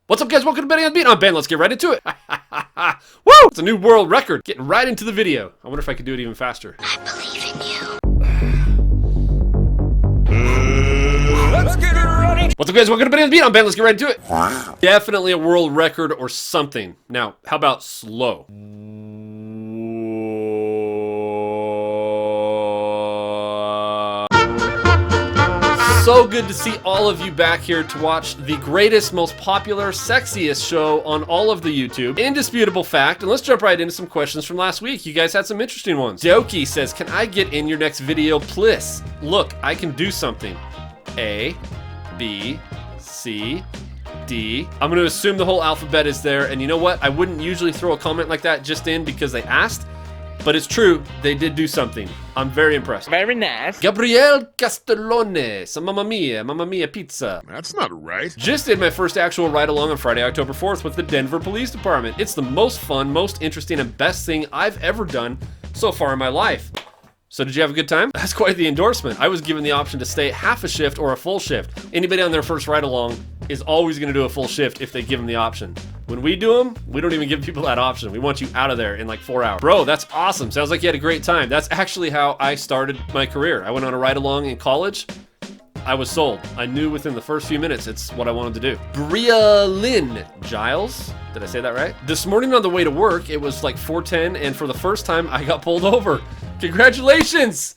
What's up, guys? Welcome to Betting on the Beat. I'm Ben. Let's get right into it. Woo! It's a new world record. Getting right into the video. I wonder if I could do it even faster. I believe in you. Let's get it ready. What's up, guys? Welcome to Betting on the Beat. I'm Ben. Let's get right into it. Wow. Definitely a world record or something. Now, how about slow? So good to see all of you back here to watch the greatest, most popular, sexiest show on all of the YouTube. Indisputable fact, and let's jump right into some questions from last week. You guys had some interesting ones. Doki says, can I get in your next video, please? Look, I can do something. A, B, C, D. I'm gonna assume the whole alphabet is there, and you know what? I wouldn't usually throw a comment like that just in because they asked, but it's true, they did do something. I'm very impressed. Very nice. Gabriel Castellone, some Mamma Mia pizza. That's not right. Just did my first actual ride-along on Friday, October 4th with the Denver Police Department. It's the most fun, most interesting, and best thing I've ever done so far in my life. So did you have a good time? That's quite the endorsement. I was given the option to stay half a shift or a full shift. Anybody on their first ride-along is always gonna do a full shift if they give them the option. When we do them, we don't even give people that option. We want you out of there in like 4 hours. Bro, that's awesome. Sounds like you had a great time. That's actually how I started my career. I went on a ride-along in college. I was sold. I knew within the first few minutes it's what I wanted to do. Bria Lynn Giles, did I say that right? This morning on the way to work, it was like 4:10, and for the first time, I got pulled over. Congratulations!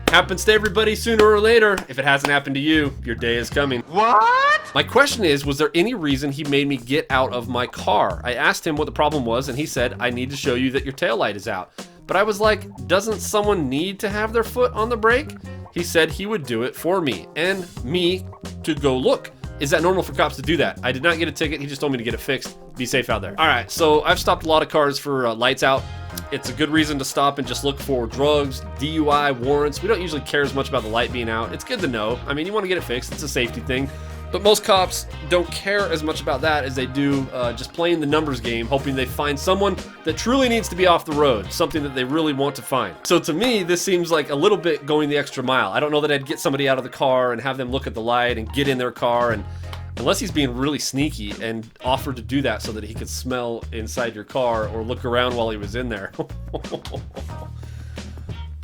Happens to everybody sooner or later. If it hasn't happened to you, your day is coming. What? My question is, was there any reason he made me get out of my car? I asked him what the problem was, and he said, I need to show you that your taillight is out. But I was like, doesn't someone need to have their foot on the brake? He said he would do it for me, and me to go look. Is that normal for cops to do that? I did not get a ticket. He just told me to get it fixed. Be safe out there. All right, so I've stopped a lot of cars for lights out. It's a good reason to stop and just look for drugs, DUI, warrants. We don't usually care as much about the light being out. It's good to know. I mean, you want to get it fixed. It's a safety thing. But most cops don't care as much about that as they do just playing the numbers game, hoping they find someone that truly needs to be off the road, something that they really want to find. So to me, this seems like a little bit going the extra mile. I don't know that I'd get somebody out of the car and have them look at the light and get in their car, and unless he's being really sneaky and offered to do that so that he could smell inside your car or look around while he was in there.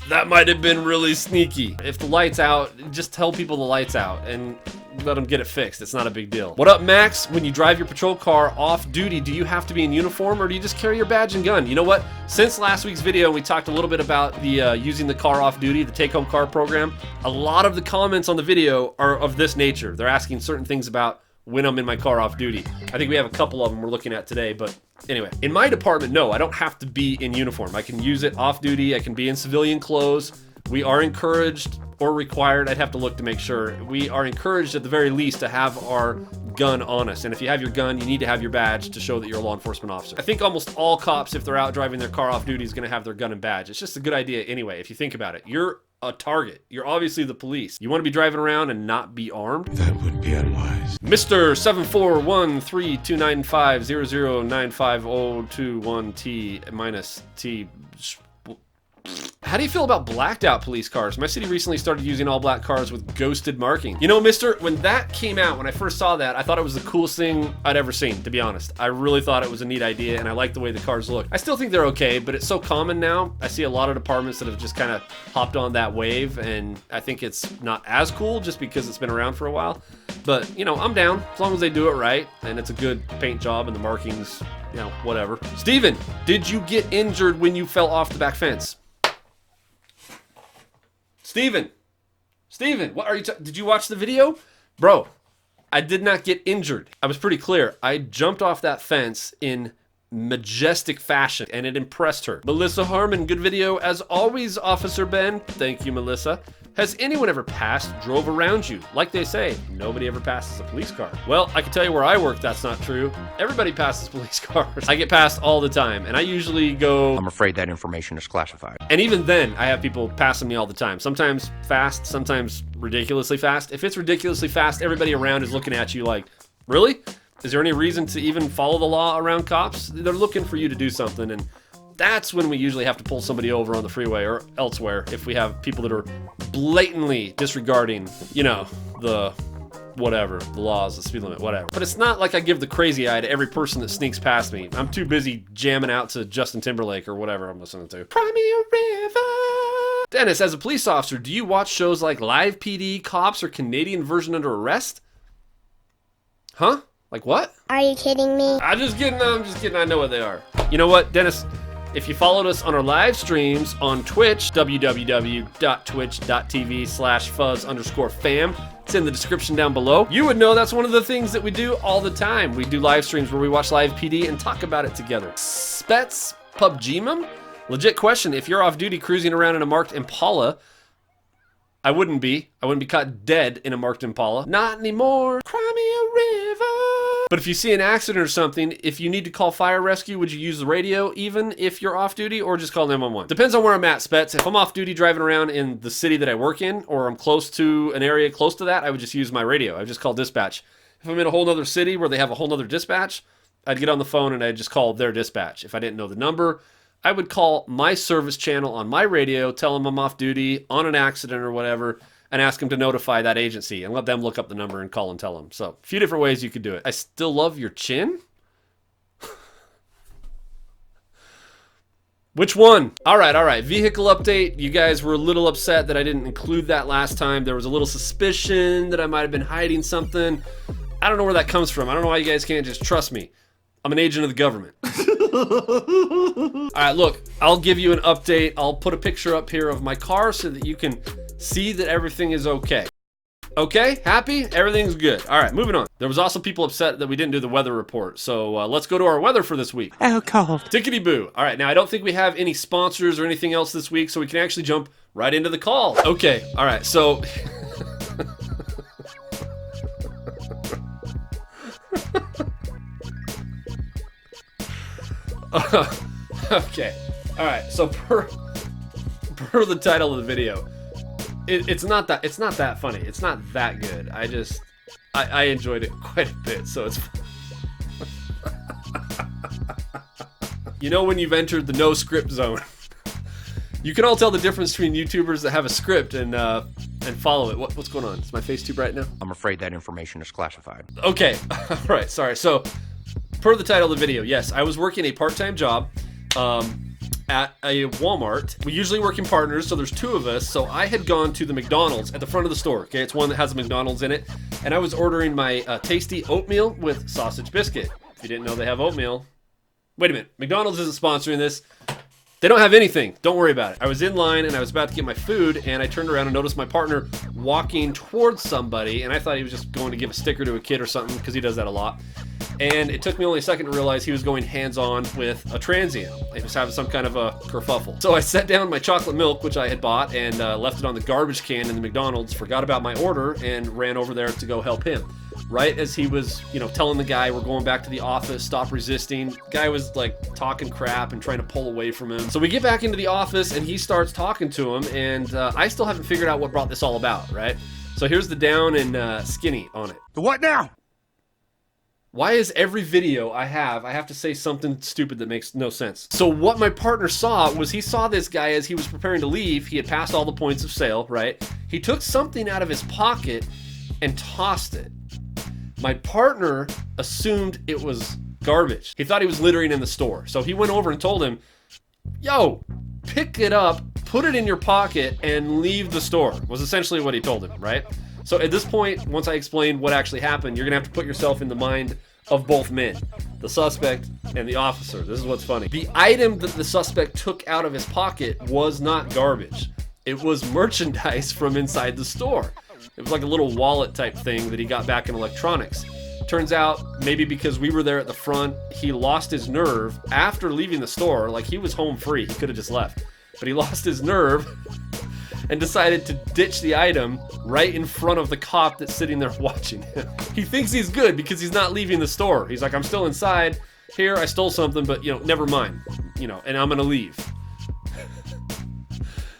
That might have been really sneaky. If the light's out, just tell people the light's out and let them get it fixed. It's not a big deal. What up, Max? When you drive your patrol car off duty, do you have to be in uniform or do you just carry your badge and gun? You know what? Since last week's video, we talked a little bit about the using the car off duty, the take-home car program. A lot of the comments on the video are of this nature. They're asking certain things about when I'm in my car off duty. I think we have a couple of them we're looking at today, but anyway. In my department, no, I don't have to be in uniform. I can use it off duty. I can be in civilian clothes. We are encouraged or required, I'd have to look to make sure. We are encouraged at the very least to have our gun on us. And if you have your gun, you need to have your badge to show that you're a law enforcement officer. I think almost all cops, if they're out driving their car off duty, is gonna have their gun and badge. It's just a good idea anyway, if you think about it. You're a target. You're obviously the police. You want to be driving around and not be armed? That would be unwise. Mr. 741329500950021T minus T. How do you feel about blacked out police cars? My city recently started using all black cars with ghosted marking. You know, mister, when that came out, when I first saw that, I thought it was the coolest thing I'd ever seen, to be honest. I really thought it was a neat idea, and I like the way the cars look. I still think they're okay, but it's so common now. I see a lot of departments that have just kind of hopped on that wave, and I think it's not as cool just because it's been around for a while. But, you know, I'm down as long as they do it right, and it's a good paint job and the markings, you know, whatever. Steven, did you get injured when you fell off the back fence? Steven, what are you did you watch the video? Bro, I did not get injured. I was pretty clear. I jumped off that fence in majestic fashion, and it impressed her. Melissa Harmon, good video as always, Officer Ben. Thank you, Melissa. Has anyone ever passed, drove around you? Like they say, nobody ever passes a police car. Well, I can tell you where I work, that's not true. Everybody passes police cars. I get passed all the time, and I usually go... I'm afraid that information is classified. And even then, I have people passing me all the time. Sometimes fast, sometimes ridiculously fast. If it's ridiculously fast, everybody around is looking at you like, really? Is there any reason to even follow the law around cops? They're looking for you to do something, and that's when we usually have to pull somebody over on the freeway or elsewhere if we have people that are blatantly disregarding, you know, the whatever, the laws, the speed limit, whatever. But it's not like I give the crazy eye to every person that sneaks past me. I'm too busy jamming out to Justin Timberlake or whatever I'm listening to. Cry me a river. Dennis, as a police officer, do you watch shows like Live PD, Cops, or Canadian Version Under Arrest? Huh? Like what? Are you kidding me? I'm just kidding. I know what they are. You know what, Dennis? If you followed us on our live streams on Twitch, www.twitch.tv/fuzz_fam, it's in the description down below, you would know that's one of the things that we do all the time. We do live streams where we watch Live PD and talk about it together. Spets PUBG-mum? Legit question, if you're off duty cruising around in a marked Impala, I wouldn't be caught dead in a marked Impala. Not anymore. Cry me a river. But if you see an accident or something, if you need to call fire rescue, would you use the radio even if you're off duty, or just call 911? Depends on where I'm at, Spets. If I'm off duty driving around in the city that I work in, or I'm close to an area close to that, I would just use my radio. I would just call dispatch. If I'm in a whole nother city where they have a whole nother dispatch, I'd get on the phone and I'd just call their dispatch. If I didn't know the number, I would call my service channel on my radio, tell them I'm off duty, on an accident or whatever, and ask them to notify that agency and let them look up the number and call and tell them. So, a few different ways you could do it. I still love your chin? Which one? All right. Vehicle update. You guys were a little upset that I didn't include that last time. There was a little suspicion that I might have been hiding something. I don't know where that comes from. I don't know why you guys can't just trust me. I'm an agent of the government. All right, look, I'll give you an update. I'll put a picture up here of my car so that you can see that everything is okay. Okay, happy? Everything's good. All right, moving on. There was also people upset that we didn't do the weather report. So let's go to our weather for this week. Oh, cold. Tickety boo. All right, now I don't think we have any sponsors or anything else this week, so we can actually jump right into the call. Okay, all right, so... Okay, all right, so per the title of the video, it's not that funny. It's not that good. I enjoyed it quite a bit, so it's you know when you've entered the no script zone. You can all tell the difference between YouTubers that have a script and follow it. What's going on? Is my face too bright now? I'm afraid that information is classified. Okay, all right, sorry. So, per the title of the video, yes, I was working a part-time job at a Walmart. We usually work in partners, so there's two of us. So I had gone to the McDonald's at the front of the store. Okay, it's one that has a McDonald's in it, and I was ordering my tasty oatmeal with sausage biscuit. If you didn't know they have oatmeal, wait a minute, McDonald's isn't sponsoring this. They don't have anything. Don't worry about it. I was in line and I was about to get my food, and I turned around and noticed my partner walking towards somebody, and I thought he was just going to give a sticker to a kid or something, because he does that a lot. And it took me only a second to realize he was going hands-on with a transient. He was having some kind of a kerfuffle. So I set down my chocolate milk, which I had bought, and left it on the garbage can in the McDonald's, forgot about my order, and ran over there to go help him. Right as he was, telling the guy we're going back to the office, stop resisting, the guy was like talking crap and trying to pull away from him. So we get back into the office and he starts talking to him, and I still haven't figured out what brought this all about, right? So here's the down and skinny on it. The what now? Why is every video I have to say something stupid that makes no sense? So what my partner saw was he saw this guy as he was preparing to leave. He had passed all the points of sale, right? He took something out of his pocket and tossed it. My partner assumed it was garbage. He thought he was littering in the store. So he went over and told him, yo, pick it up, put it in your pocket, and leave the store, was essentially what he told him, right? So at this point, once I explained what actually happened, you're gonna have to put yourself in the mind of both men, the suspect and the officer. This is what's funny. The item that the suspect took out of his pocket was not garbage. It was merchandise from inside the store. It was like a little wallet type thing that he got back in electronics. Turns out, maybe because we were there at the front, he lost his nerve after leaving the store. Like, he was home free. He could have just left. But he lost his nerve and decided to ditch the item right in front of the cop that's sitting there watching him. He thinks he's good because he's not leaving the store. He's like, I'm still inside. Here, I stole something, but, never mind. And I'm gonna leave.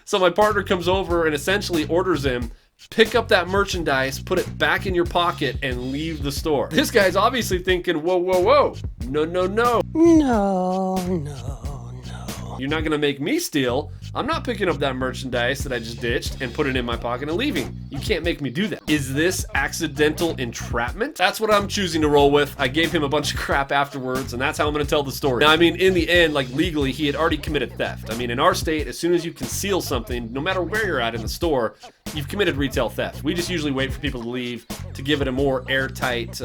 So my partner comes over and essentially orders him, pick up that merchandise, put it back in your pocket, and leave the store. This guy's obviously thinking, whoa, whoa, whoa. No, no, no. No. You're not gonna make me steal. I'm not picking up that merchandise that I just ditched and putting it in my pocket and leaving. You can't make me do that. Is this accidental entrapment? That's what I'm choosing to roll with. I gave him a bunch of crap afterwards, and that's how I'm gonna tell the story. Now, I mean, in the end, like legally, he had already committed theft. I mean, in our state, as soon as you conceal something, no matter where you're at in the store, you've committed retail theft. We just usually wait for people to leave to give it a more airtight,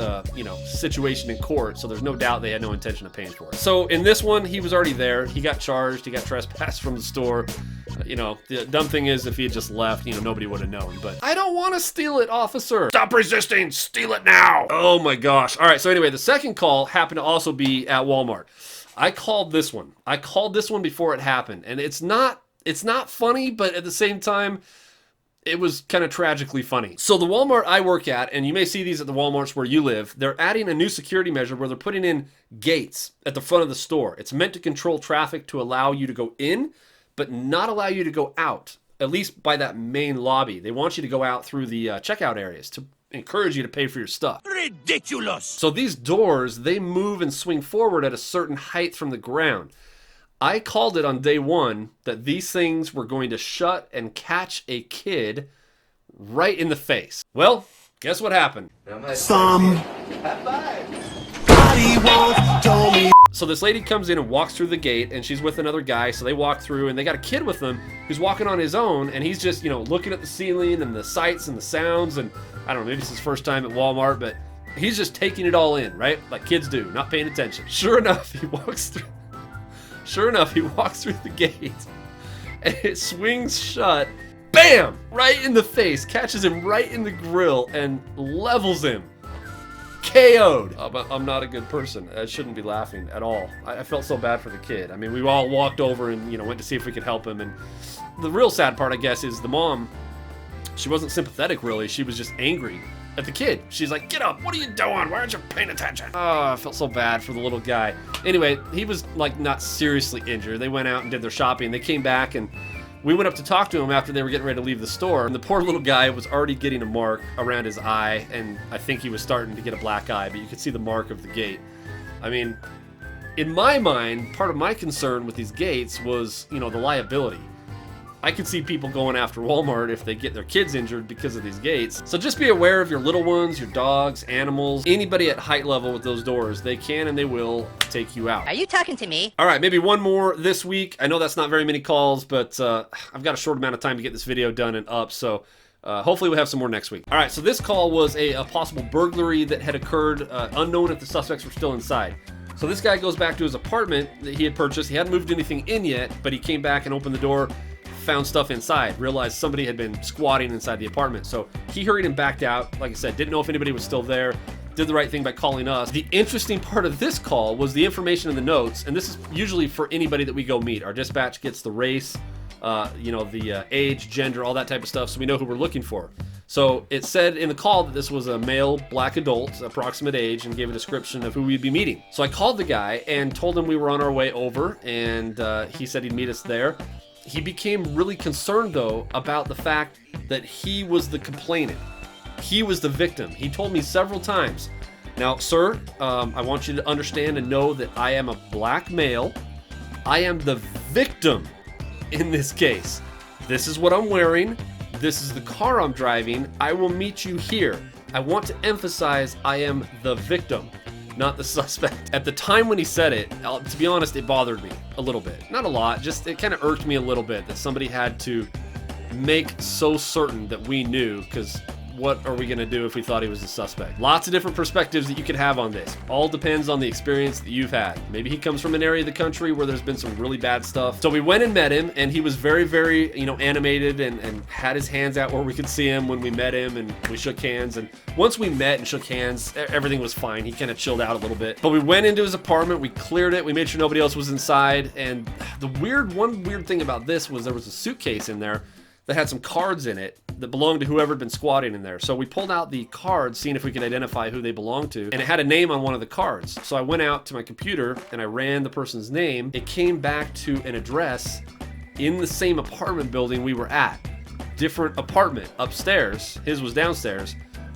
situation in court, so there's no doubt they had no intention of paying for it. So in this one, he was already there. He got charged. He got trespassed from the store. The dumb thing is, if he had just left, nobody would have known. But I don't want to steal it, officer. Stop resisting! Steal it now! Oh my gosh. All right, so anyway, the second call happened to also be at Walmart. I called this one. Before it happened, and it's not funny, but at the same time, it was kind of tragically funny. So the Walmart I work at, and you may see these at the Walmarts where you live, they're adding a new security measure where they're putting in gates at the front of the store. It's meant to control traffic to allow you to go in, but not allow you to go out, at least by that main lobby. They want you to go out through the checkout areas to encourage you to pay for your stuff. Ridiculous! So these doors, they move and swing forward at a certain height from the ground. I called it on day one that these things were going to shut and catch a kid right in the face. Well, guess what happened? Somebody once told me. So this lady comes in and walks through the gate, and she's with another guy, so they walk through, and they got a kid with them who's walking on his own, and he's just, looking at the ceiling and the sights and the sounds, and I don't know, maybe it's his first time at Walmart, but he's just taking it all in, right? Like kids do, not paying attention. Sure enough, he walks through the gate, and it swings shut, bam, right in the face, catches him right in the grill, and levels him. KO'd. But I'm not a good person. I shouldn't be laughing at all. I felt so bad for the kid. I mean, we all walked over and, went to see if we could help him, and the real sad part, I guess, is the mom, she wasn't sympathetic, really. She was just angry at the kid. She's like, get up, what are you doing? Why aren't you paying attention? Oh, I felt so bad for the little guy. Anyway, he was like not seriously injured. They went out and did their shopping. They came back and we went up to talk to him after they were getting ready to leave the store. And the poor little guy was already getting a mark around his eye. And I think he was starting to get a black eye, but you could see the mark of the gate. I mean, in my mind, part of my concern with these gates was, the liability. I could see people going after Walmart if they get their kids injured because of these gates. So just be aware of your little ones, your dogs, animals, anybody at height level with those doors. They can and they will take you out. Are you talking to me? All right, maybe one more this week. I know that's not very many calls, but I've got a short amount of time to get this video done and up, so hopefully we'll have some more next week. All right, so this call was a possible burglary that had occurred, unknown if the suspects were still inside. So this guy goes back to his apartment that he had purchased. He hadn't moved anything in yet, but he came back and opened the door, found stuff inside, realized somebody had been squatting inside the apartment. So he hurried and backed out. Like I said, didn't know if anybody was still there. Did the right thing by calling us. The interesting part of this call was the information in the notes, and this is usually for anybody that we go meet. Our dispatch gets the race, the age, gender, all that type of stuff, so we know who we're looking for. So it said in the call that this was a male black adult, approximate age, and gave a description of who we'd be meeting. So I called the guy and told him we were on our way over, and he said he'd meet us there. He became really concerned, though, about the fact that he was the complainant. He was the victim. He told me several times, now, sir, I want you to understand and know that I am a black male. I am the victim in this case. This is what I'm wearing. This is the car I'm driving. I will meet you here. I want to emphasize I am the victim, not the suspect. At the time when he said it, to be honest, it bothered me a little bit. Not a lot, just it kind of irked me a little bit that somebody had to make so certain that we knew, because what are we going to do if we thought he was a suspect? Lots of different perspectives that you could have on this. All depends on the experience that you've had. Maybe he comes from an area of the country where there's been some really bad stuff. So we went and met him, and he was very, very, animated and had his hands out where we could see him when we met him, and we shook hands. And once we met and shook hands, everything was fine. He kind of chilled out a little bit. But we went into his apartment, we cleared it, we made sure nobody else was inside. And one weird thing about this was there was a suitcase in there that had some cards in it that belonged to whoever had been squatting in there. So we pulled out the cards, seeing if we could identify who they belonged to, and it had a name on one of the cards. So I went out to my computer and I ran the person's name. It came back to an address in the same apartment building we were at. Different apartment upstairs. His was downstairs,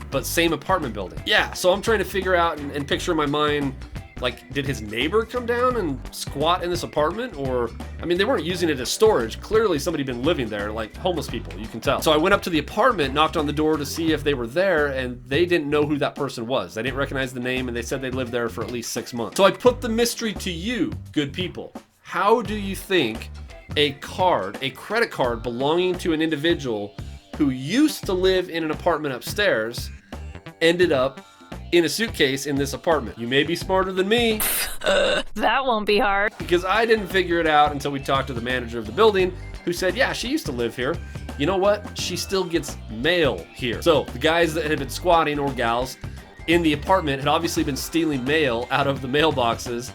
but same apartment building. Yeah, so I'm trying to figure out and picture in my mind Like, did his neighbor come down and squat in this apartment? Or, I mean, they weren't using it as storage. Clearly somebody been living there, like homeless people, you can tell. So I went up to the apartment, knocked on the door to see if they were there, and they didn't know who that person was. They didn't recognize the name, and they said they lived there for at least 6 months. So I put the mystery to you, good people. How do you think a credit card belonging to an individual who used to live in an apartment upstairs ended up in a suitcase in this apartment? You may be smarter than me. That won't be hard. Because I didn't figure it out until we talked to the manager of the building, who said, yeah, she used to live here. You know what? She still gets mail here. So the guys that had been squatting, or gals, in the apartment had obviously been stealing mail out of the mailboxes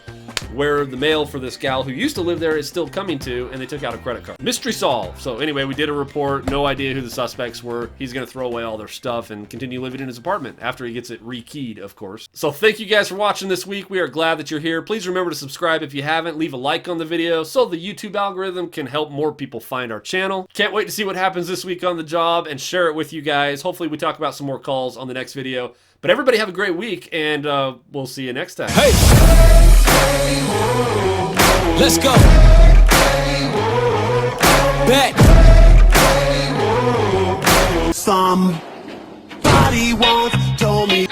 where the mail for this gal who used to live there is still coming to, and they took out a credit card. Mystery solved. So anyway, we did a report, no idea who the suspects were. He's gonna throw away all their stuff and continue living in his apartment after he gets it rekeyed, of course. So thank you guys for watching this week. We are glad that you're here. Please remember to subscribe if you haven't. Leave a like on the video so the YouTube algorithm can help more people find our channel. Can't wait to see what happens this week on the job and share it with you guys. Hopefully we talk about some more calls on the next video. But everybody have a great week, and we'll see you next time. Hey! Let's go! Back! Somebody once told me